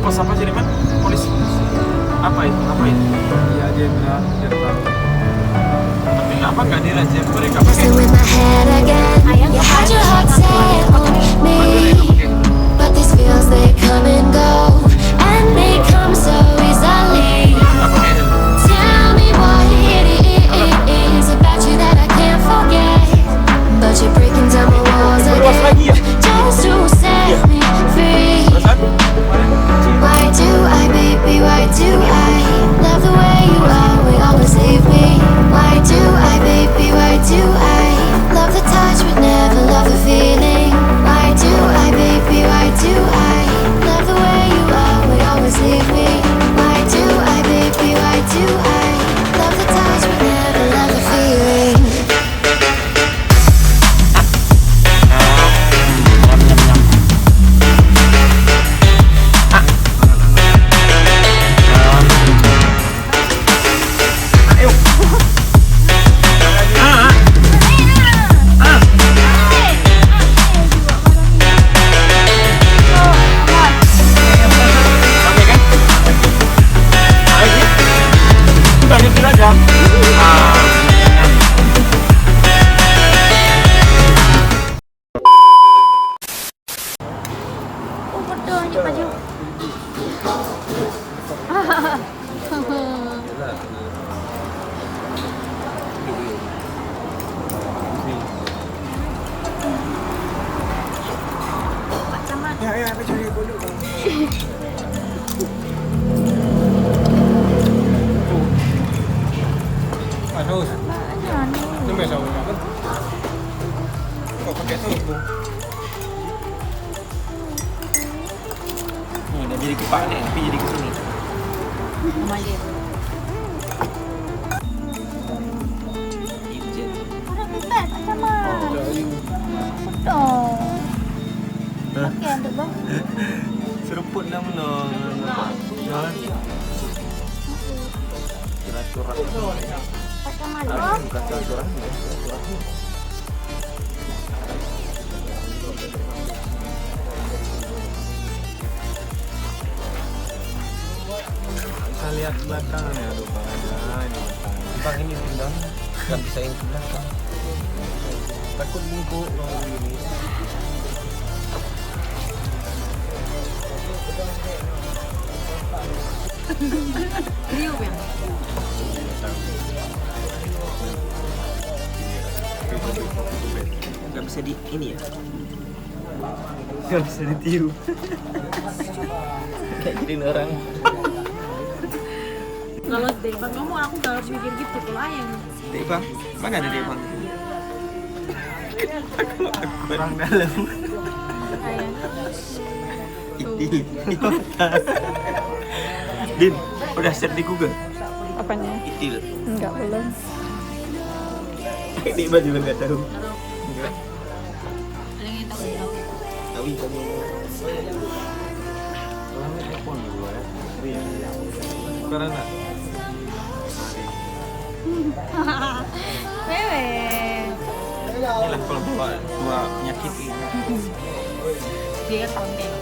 pos apa jadi man? Polisi. Apa itu? Apa itu? Iya, jenderal. Tapi apa nggak dirajam mereka Messing pakai? with my head again. You had your heart set on me, but these feels they come and go, and they come so easily. Apa kayak Tell me what it is about you that I can't forget, but you're breaking down my walls luas lagi again ya? just to set me free. Perasaan kemarin kecil. Why do I, baby, why do I love the way you always leave me? Why do I, baby, why do I love the touch but never love the feeling? Why do I, baby, why do I love the way you always leave me? Why do I, baby, why do I love the touch but never love the feeling? Sampai kan? Lagi? Udah nyetir aja. Oh, betul lanjut baju. Pak Camat. Ya, apa cari dulu. Panos. Apaan Ini anu? mesau kan? Kok pakai turbo? Nih, udah jadi kepak nih, tapi jadi kesini. Nama dia. Ijen. Orang bukan Pak Camat. Betul. Oke, untuk bang. Seruput dah menang. Curhat-curhat. Pak Camat. Harusnya bukan curhat-curhat. Kita lihat belakang ya, aduh bang ada ini belakang. Bang ini pindah, nggak bisa yang ke belakang. Takut bungkuk kalau begini. Riuh ya. Nggak bisa di ini ya? Nggak bisa ditiru. Kayak jadi orang. Kalau Debang ngomong aku gak harus mikir gitu kalau ayang. Bang, mana ada dia bang? Kurang dalam. Ayang. Itil. Din, udah search di Google. Apanya? Itil. Enggak belum. Ini baju nggak tahu. Ada yang tahu. Tahu kamu. Kalau iPhone dulu ya. Sekarang nak. Wewe. Inilah kalau bawa dua penyakit ini. Dia kan pandai.